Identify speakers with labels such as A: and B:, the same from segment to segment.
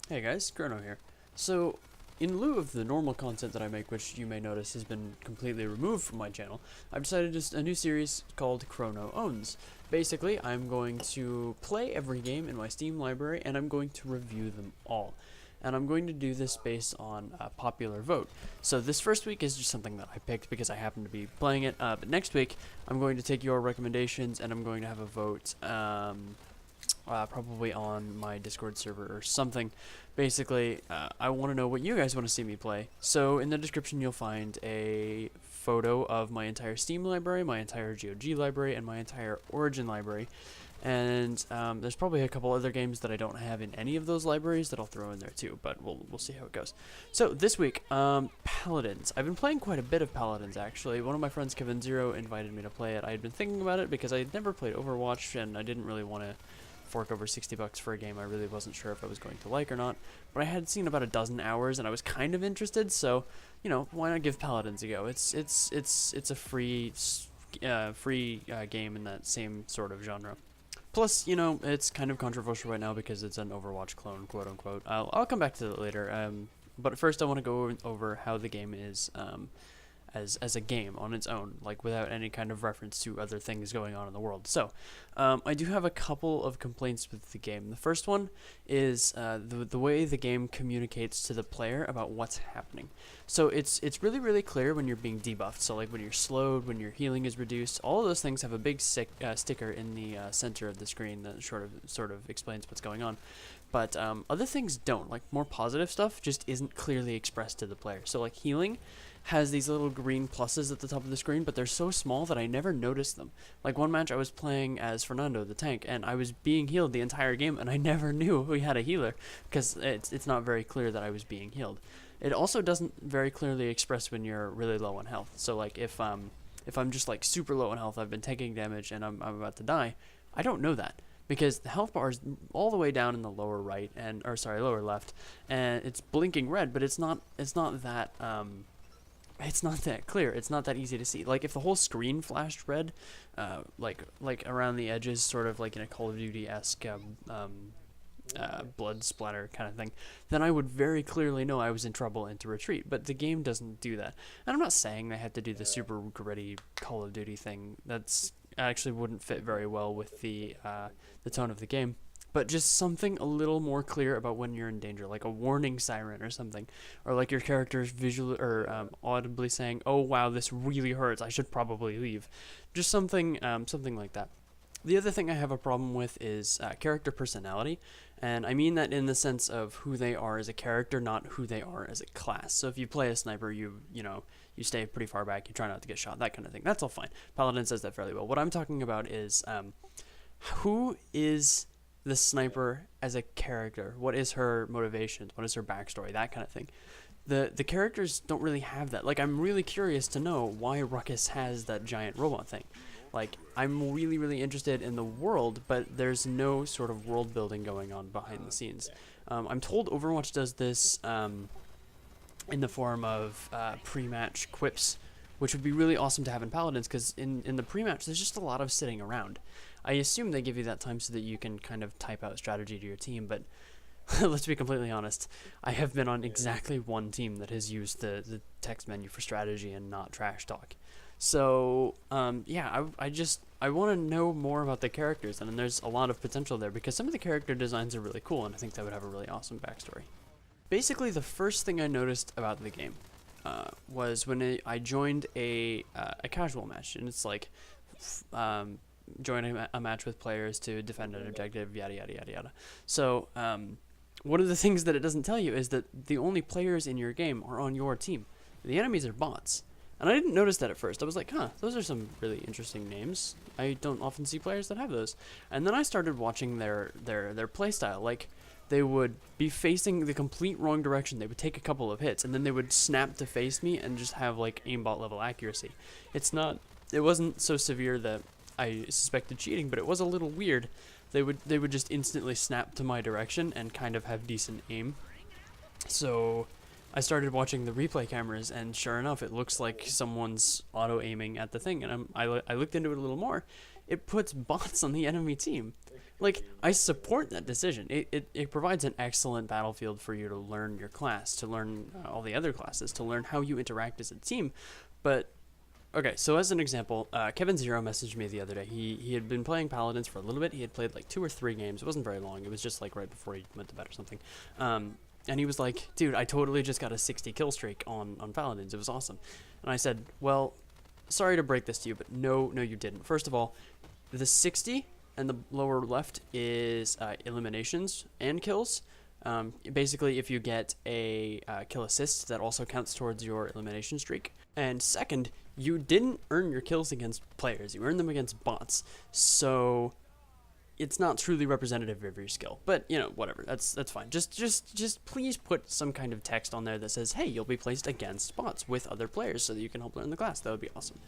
A: Hey guys, Chrono here. So, in lieu of the normal content that I make, which you may notice has been completely removed from my channel, I've decided just a new series called Chrono Owns. Basically, I'm going to play every game in my Steam library, and I'm going to review them all. And I'm going to do this based on popular vote. So this first week is just something that I picked because I happen to be playing it, but next week I'm going to take your recommendations and I'm going to have a vote probably on my Discord server or something. Basically, I want to know what you guys want to see me play. So in the description you'll find a photo of my entire Steam library, my entire GOG library, and my entire Origin library. And there's probably a couple other games that I don't have in any of those libraries that I'll throw in there too, but we'll see how it goes. So this week, Paladins. I've been playing quite a bit of Paladins actually. One of my friends, Kevin Zero, invited me to play it. I had been thinking about it because I had never played Overwatch and I didn't really want to fork over 60 bucks for a game I really wasn't sure if I was going to like or not, but I had seen about a dozen hours and I was kind of interested, so you know, why not give Paladins a go? It's a free game in that same sort of genre. Plus, you know, it's kind of controversial right now because it's an Overwatch clone, quote unquote. I'll come back to that later. But first I want to go over how the game is as a game on its own, like without any kind of reference to other things going on in the world. So, I do have a couple of complaints with the game. The first one is the way the game communicates to the player about what's happening. So it's really clear when you're being debuffed. So like when you're slowed, when your healing is reduced, all of those things have a big sticker in the center of the screen that sort of explains what's going on. But other things don't. Like more positive stuff just isn't clearly expressed to the player. So like healing has these little green pluses at the top of the screen, but they're so small that I never noticed them. Like one match I was playing as Fernando, the tank, and I was being healed the entire game, and I never knew we had a healer, because it's not very clear that I was being healed. It also doesn't very clearly express when you're really low on health. So like if I'm just like super low on health, I've been taking damage, and I'm about to die, I don't know that. Because the health bar is all the way down in the lower right, lower left, and it's blinking red, but it's not that it's not that clear. It's not that easy to see. Like if the whole screen flashed red, like around the edges, sort of like in a Call of Duty-esque blood splatter kind of thing, then I would very clearly know I was in trouble and to retreat. But the game doesn't do that. And I'm not saying they had to do the super gritty Call of Duty thing. That's actually wouldn't fit very well with the tone of the game. But just something a little more clear about when you're in danger, like a warning siren or something, or like your character's visually or audibly saying, "Oh wow, this really hurts. I should probably leave." Just something like that. The other thing I have a problem with is character personality, and I mean that in the sense of who they are as a character, not who they are as a class. So if you play a sniper, you stay pretty far back, you try not to get shot, that kind of thing. That's all fine. Paladin says that fairly well. What I'm talking about is who is the sniper as a character? What is her motivations? What is her backstory? That kind of thing. The characters don't really have that. Like, I'm really curious to know why Ruckus has that giant robot thing. Like, I'm really interested in the world, but there's no sort of world building going on behind the scenes. I'm told Overwatch does this in the form of pre-match quips, which would be really awesome to have in Paladins, because in the pre-match there's just a lot of sitting around. I assume they give you that time so that you can kind of type out strategy to your team, but let's be completely honest, I have been on exactly one team that has used the text menu for strategy and not trash talk. So yeah, I want to know more about the characters, and there's a lot of potential there because some of the character designs are really cool, and I think that would have a really awesome backstory. Basically, the first thing I noticed about the game was when I joined a casual match, and it's like joining a match with players to defend an objective, yada yada yada yada. So one of the things that it doesn't tell you is that the only players in your game are on your team. The enemies are bots. And I didn't notice that at first. I was like, huh, those are some really interesting names. I don't often see players that have those. And then I started watching their playstyle. Like, they would be facing the complete wrong direction. They would take a couple of hits, and then they would snap to face me and just have, like, aimbot level accuracy. It wasn't so severe that I suspected cheating, but it was a little weird. They would just instantly snap to my direction and kind of have decent aim. So I started watching the replay cameras, and sure enough, it looks like someone's auto-aiming at the thing, and I looked into it a little more. It puts bots on the enemy team. like, I support that decision. It provides an excellent battlefield for you to learn your class, to learn all the other classes, to learn how you interact as a team. But okay, so as an example, Kevin Zero messaged me the other day. He had been playing Paladins for a little bit. He had played like 2 or 3 games. It wasn't very long. It was just like right before he went to bed or something. And he was like, dude, I totally just got a 60 kill streak on Paladins. It was awesome. And I said, well, sorry to break this to you, but no, you didn't. First of all, the 60 and the lower left is eliminations and kills. Basically, if you get a kill assist, that also counts towards your elimination streak. And second, you didn't earn your kills against players. You earned them against bots. So it's not truly representative of your skill. But, you know, whatever. That's fine. Just please put some kind of text on there that says, hey, you'll be placed against bots with other players so that you can help learn the class. That would be awesome.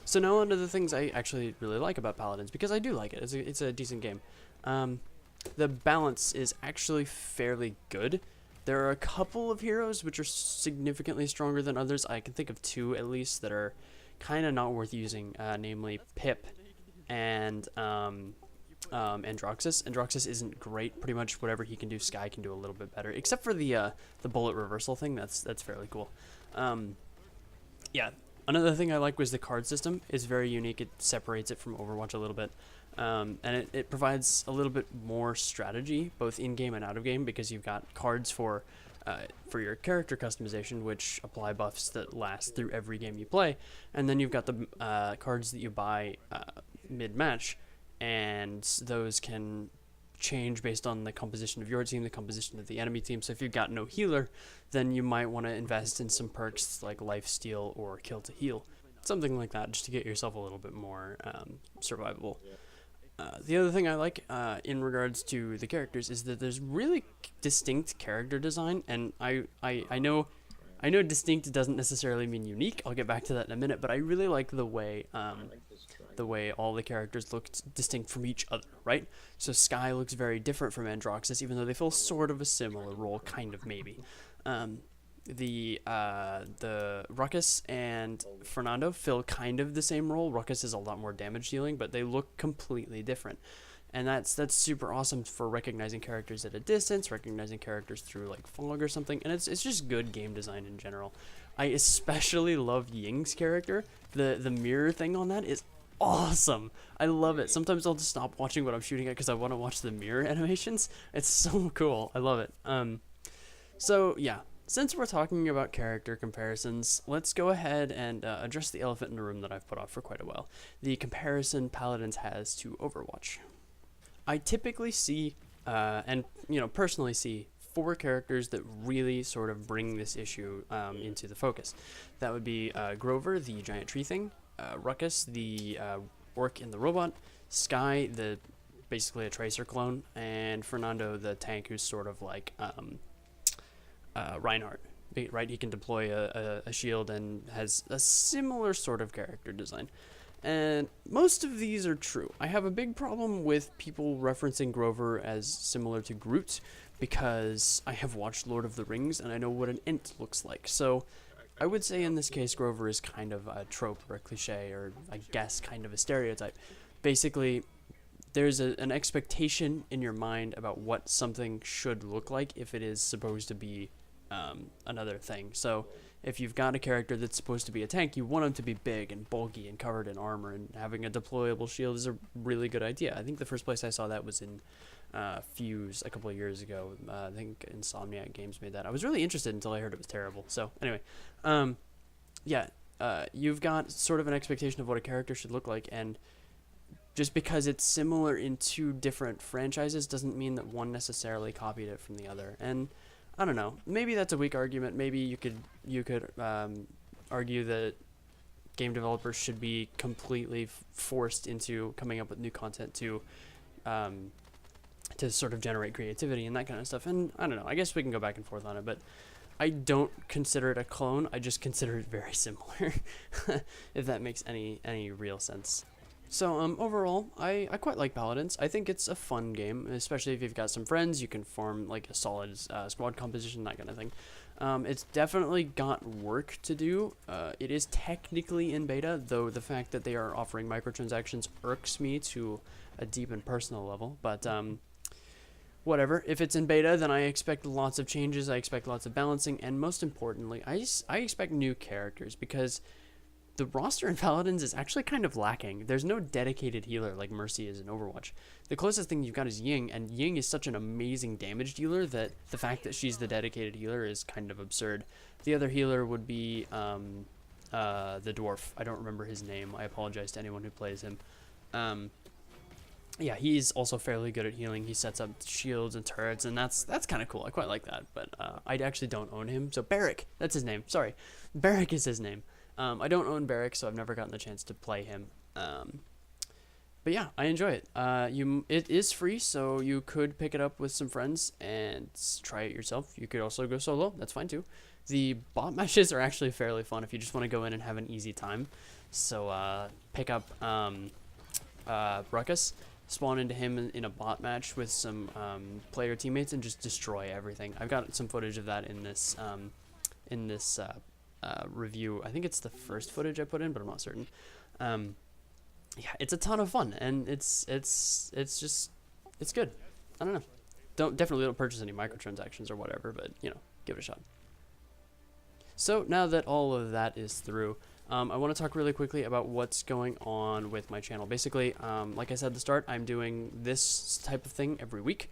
A: So now on to the things I actually really like about Paladins, because I do like it. It's a decent game. The balance is actually fairly good. There are a couple of heroes which are significantly stronger than others. I can think of 2 at least that are kind of not worth using, namely Pip and Androxus. Androxus isn't great. Pretty much whatever he can do, Sky can do a little bit better, except for the bullet reversal thing. That's fairly cool. Yeah. Another thing I like was the card system. It's very unique. It separates it from Overwatch a little bit. And it provides a little bit more strategy, both in-game and out-of-game, because you've got cards for your character customization, which apply buffs that last through every game you play. And then you've got the cards that you buy mid-match, and those can change based on the composition of your team, the composition of the enemy team. So if you've got no healer, then you might want to invest in some perks like lifesteal or kill to heal, something like that, just to get yourself a little bit more survivable. The other thing I like in regards to the characters is that there's really distinct character design, and I know distinct doesn't necessarily mean unique. I'll get back to that in a minute, but I really like the way all the characters look distinct from each other, right? So Sky looks very different from Androxus, even though they fill sort of a similar role, kind of, maybe. The Ruckus and Fernando fill kind of the same role. Ruckus is a lot more damage dealing, but they look completely different. And that's super awesome for recognizing characters at a distance, recognizing characters through like fog or something, and it's just good game design in general. I especially love Ying's character. The mirror thing on that is awesome. I love it. Sometimes I'll just stop watching what I'm shooting at because I want to watch the mirror animations. It's so cool. I love it. So yeah, since we're talking about character comparisons, let's go ahead and address the elephant in the room that I've put off for quite a while. The comparison Paladins has to Overwatch. I typically see, and personally see, 4 characters that really sort of bring this issue into the focus. That would be Grover, the giant tree thing, Ruckus, the orc in the robot, Sky, the basically a Tracer clone, and Fernando, the tank, who's sort of like Reinhardt, right? He can deploy a shield and has a similar sort of character design. And most of these are true. I have a big problem with people referencing Grover as similar to Groot, because I have watched Lord of the Rings and I know what an Ent looks like. So I would say in this case Grover is kind of a trope or a cliche, or I guess kind of a stereotype. Basically, there's an expectation in your mind about what something should look like if it is supposed to be another thing. So if you've got a character that's supposed to be a tank, you want him to be big and bulky and covered in armor, and having a deployable shield is a really good idea. I think the first place I saw that was in Fuse a couple of years ago. I think Insomniac Games made that. I was really interested until I heard it was terrible. So anyway, you've got sort of an expectation of what a character should look like, and just because it's similar in 2 different franchises doesn't mean that one necessarily copied it from the other. And I don't know, maybe that's a weak argument. Maybe you could argue that game developers should be completely forced into coming up with new content to sort of generate creativity and that kind of stuff. And I don't know, I guess we can go back and forth on it, but I don't consider it a clone. I just consider it very similar, if that makes any real sense. So overall, I quite like Paladins. I think it's a fun game, especially if you've got some friends. You can form like a solid squad composition, that kind of thing. It's definitely got work to do. It is technically in beta, though the fact that they are offering microtransactions irks me to a deep and personal level. But whatever. If it's in beta, then I expect lots of changes. I expect lots of balancing, and most importantly, I expect new characters, because the roster in Paladins is actually kind of lacking. There's no dedicated healer like Mercy is in Overwatch. The closest thing you've got is Ying, and Ying is such an amazing damage dealer that the fact that she's the dedicated healer is kind of absurd. The other healer would be the dwarf. I don't remember his name. I apologize to anyone who plays him. Yeah, he's also fairly good at healing. He sets up shields and turrets, and that's kind of cool. I quite like that, but I actually don't own him. So Barrick, that's his name. Sorry, Barrick is his name. I don't own Barrick, so I've never gotten the chance to play him. But yeah, I enjoy it. It is free, so you could pick it up with some friends and try it yourself. You could also go solo. That's fine too. The bot matches are actually fairly fun if you just want to go in and have an easy time. So pick up Ruckus, spawn into him in a bot match with some player teammates, and just destroy everything. I've got some footage of that in this review. I think it's the first footage I put in, but I'm not certain. Yeah, it's a ton of fun, and it's good. I don't know. Definitely don't purchase any microtransactions or whatever, but you know, give it a shot. So now that all of that is through, I want to talk really quickly about what's going on with my channel. Basically, like I said at the start, I'm doing this type of thing every week.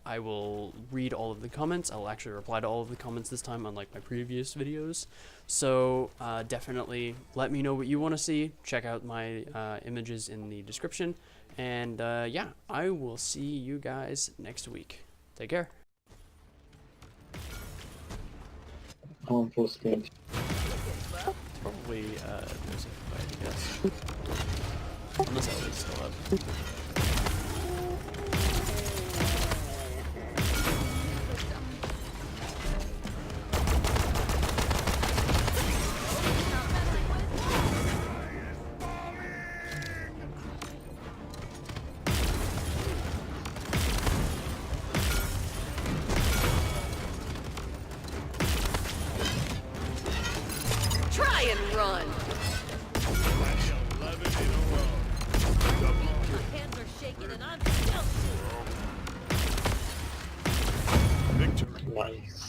A: I will read all of the comments. I'll actually reply to all of the comments this time, unlike my previous videos. So definitely let me know what you want to see. Check out my images in the description. And yeah, I will see you guys next week. Take care.
B: On full screen.
A: Probably there's a fight, I guess. Unless Ellie's still up.
C: Try and run! My hands are shaking and I'm still
B: Nice.